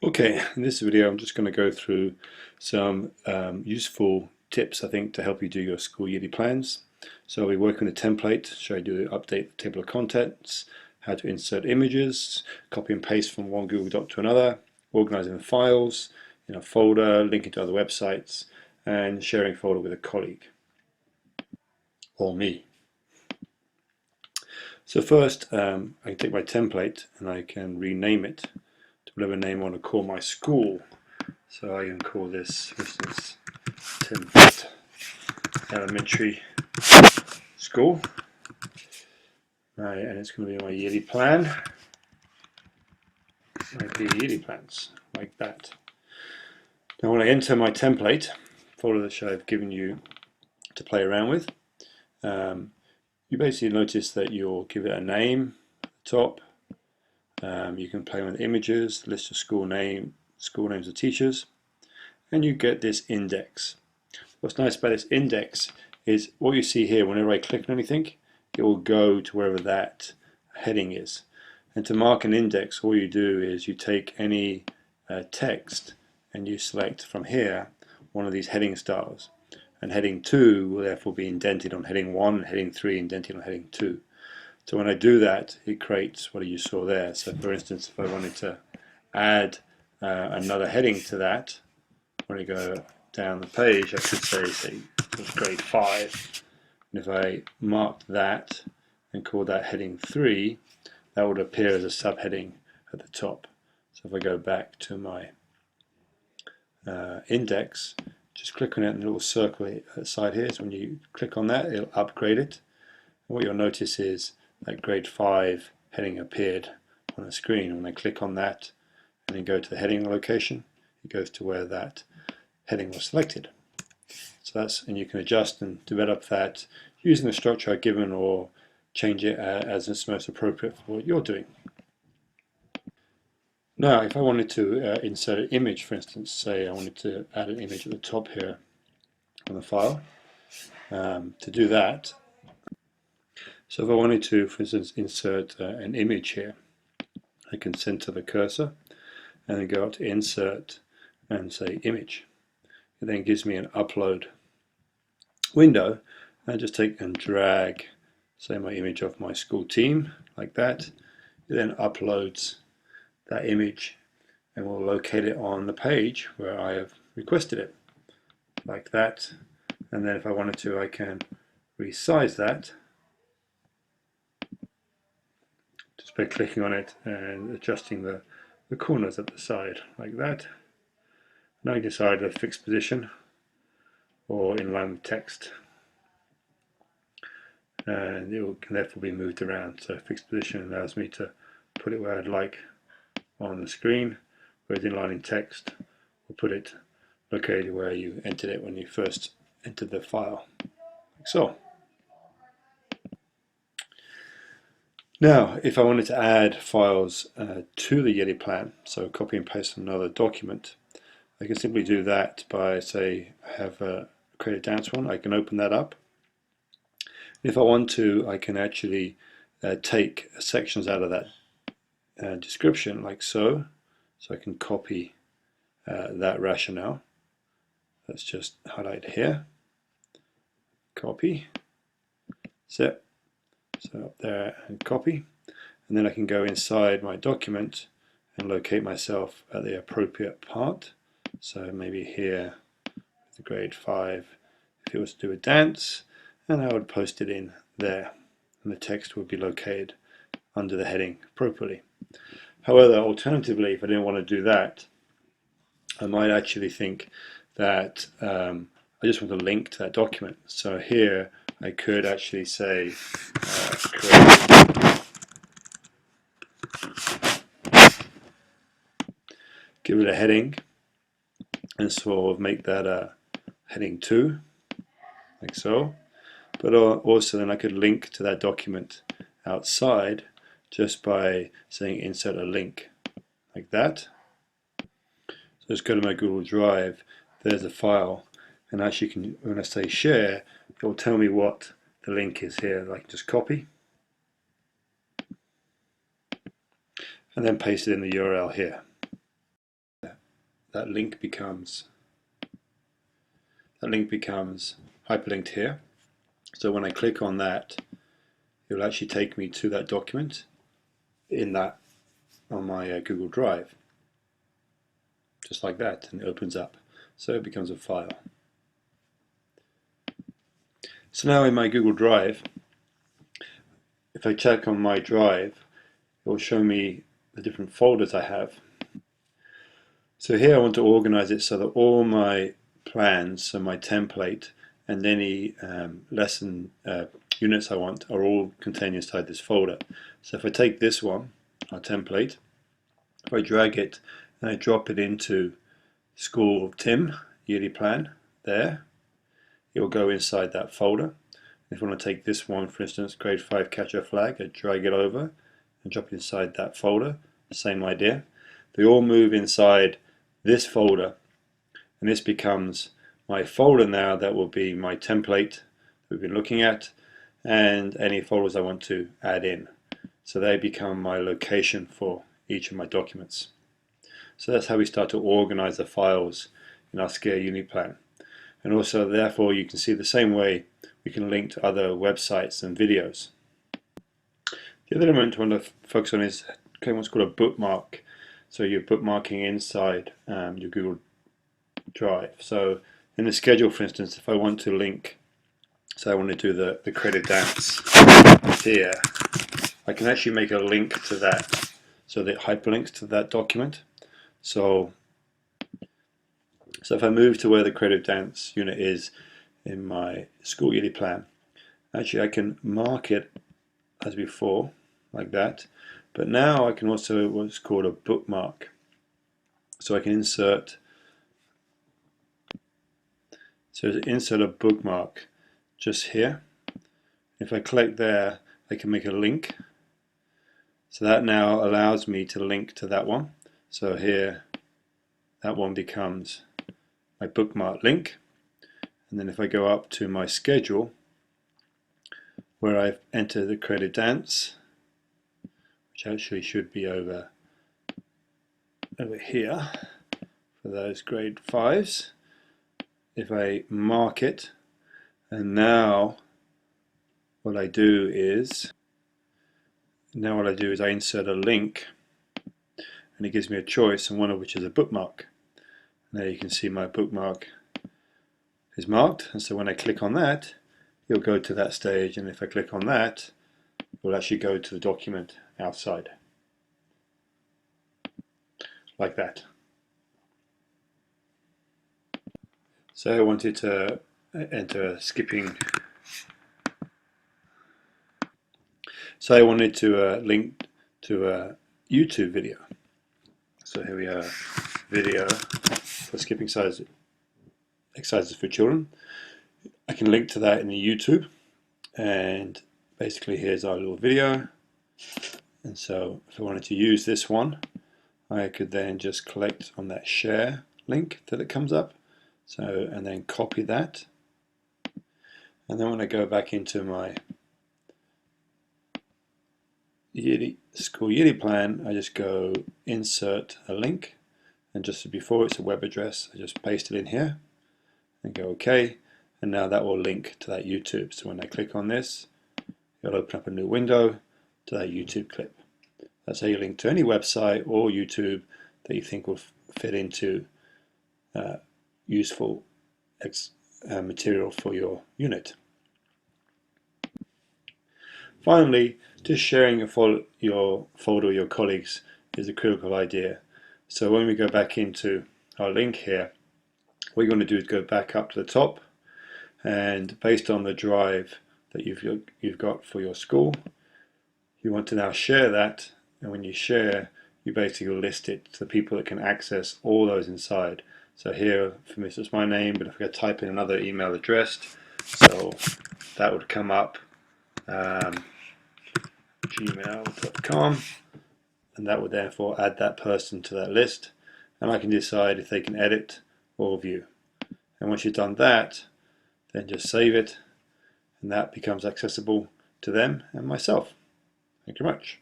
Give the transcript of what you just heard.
Okay, in this video I'm just going to go through some useful tips I think to help you do your school yearly plans. So we work on a template, show you to update the table of contents, how to insert images, copy and paste from one Google Doc to another, organizing the files in a folder, linking to other websites, and sharing a folder with a colleague or me. So first I can take my template and I can rename it to whatever name I want to call my school. So I can call this, for instance, Timford Elementary School. Right, and it's going to be my yearly plan. Might be yearly plans, like that. Now when I enter my template, folder that I've given you to play around with, you basically notice that you'll give it a name at the top. You can play with images, list of school names of teachers, and you get this index. What's nice about this index is what you see here, whenever I click on anything, it will go to wherever that heading is. And to mark an index, all you do is you take any text and you select from here one of these heading styles. And heading 2 will therefore be indented on heading 1, and heading 3 indented on heading 2. So when I do that, it creates what you saw there. So for instance, if I wanted to add another heading to that, when I go down the page, I could say grade 5. And if I marked that and called that heading 3, that would appear as a subheading at the top. So if I go back to my index, just click on it and the little circle side here. So when you click on that, it'll upgrade it. And what you'll notice is that grade 5 heading appeared on the screen. When I click on that and then go to the heading location, it goes to where that heading was selected. So and you can adjust and develop that using the structure I've given, or change it as is most appropriate for what you're doing. Now if I wanted to insert an image, for instance, say I wanted to add an image at the top here on the file, to do that, so if I wanted to, for instance, insert an image here, I can center the cursor and then go up to insert and say image. It then gives me an upload window, and just take and drag, say, my image of my school team like that. It then uploads that image and will locate it on the page where I have requested it, like that. And then if I wanted to, I can resize that just by clicking on it and adjusting the corners at the side, like that. Now I decide a fixed position or in line with text, and it can therefore be moved around. So fixed position allows me to put it where I'd like on the screen, whereas in line in text will put it located where you entered it when you first entered the file, like so. Now if I wanted to add files to the yearly plan, so copy and paste from another document, I can simply do that by, say, I have create a dance one. I can open that up. If I want to, I can actually take sections out of that description, like so. So I can copy that rationale. Let's just highlight here. Copy. So up there and copy. And then I can go inside my document and locate myself at the appropriate part. So maybe here, with the grade 5, if it was to do a dance, and I would post it in there, and the text would be located under the heading appropriately. However, alternatively, if I didn't want to do that, I might actually think that I just want to link to that document. So here I could actually say give it a heading and sort of make that a heading 2, like so. But also then I could link to that document outside just by saying insert a link, like that. So just go to my Google Drive, there's a file, and actually when I say share, it will tell me what the link is here. I can just copy and then paste it in the URL here. that link becomes hyperlinked here. So when I click on that, it will actually take me to that document in that on my Google Drive, just like that, and it opens up. So it becomes a file. So now in my Google Drive, if I check on my drive, it will show me the different folders I have. So here I want to organize it so that all my plans, so my template, and any lesson units I want are all contained inside this folder. So if I take this one, our template, if I drag it and I drop it into School of Tim yearly plan there, it will go inside that folder. If I want to take this one, for instance, grade 5 catch-up flag, I drag it over and drop it inside that folder. Same idea. They all move inside this folder, and this becomes my folder now. That will be my template we've been looking at, and any folders I want to add in. So they become my location for each of my documents. So that's how we start to organize the files in our SCARE Uni plan. And also, therefore, you can see the same way we can link to other websites and videos. The other element I want to focus on is what's called a bookmark. So you're bookmarking inside your Google Drive. So in the schedule, for instance, if I want to link, so I want to do the credit dance here, I can actually make a link to that, so that it hyperlinks to that document. So if I move to where the credit dance unit is in my school yearly plan, actually I can mark it as before, like that, but now I can also what's called a bookmark. So I can insert a bookmark just here. If I click there, I can make a link. So that now allows me to link to that one. So here, that one becomes my bookmark link. And then if I go up to my schedule, where I've entered the credit dance, which actually should be over here for those grade 5s, if I mark it, and now what I do is I insert a link, and it gives me a choice, and one of which is a bookmark. And there you can see my bookmark is marked, and so when I click on that, you'll go to that stage, and if I click on that, it will actually go to the document outside, like that. So I wanted to enter skipping. So I wanted to link to a YouTube video. So here we are, video for skipping exercises for children. I can link to that in the YouTube, and basically here's our little video. And so if I wanted to use this one, I could then just click on that share link that it comes up. So, and then copy that. And then when I go back into my school yearly plan, I just go insert a link, and just as before, it's a web address. I just paste it in here and go OK, and now that will link to that YouTube. So when I click on this, it'll open up a new window to that YouTube clip. That's how you link to any website or YouTube that you think will fit into useful material for your unit. Finally, just sharing your folder with your colleagues is a critical idea. So when we go back into our link here, what you're going to do is go back up to the top, and based on the drive that you've got for your school, you want to now share that, and when you share, you basically list it to the people that can access all those inside. So here, for me, it's my name, but if I type in another email address, so that would come up, gmail.com, and that would therefore add that person to that list, and I can decide if they can edit or view. And once you've done that, then just save it, and that becomes accessible to them and myself. Thank you very much.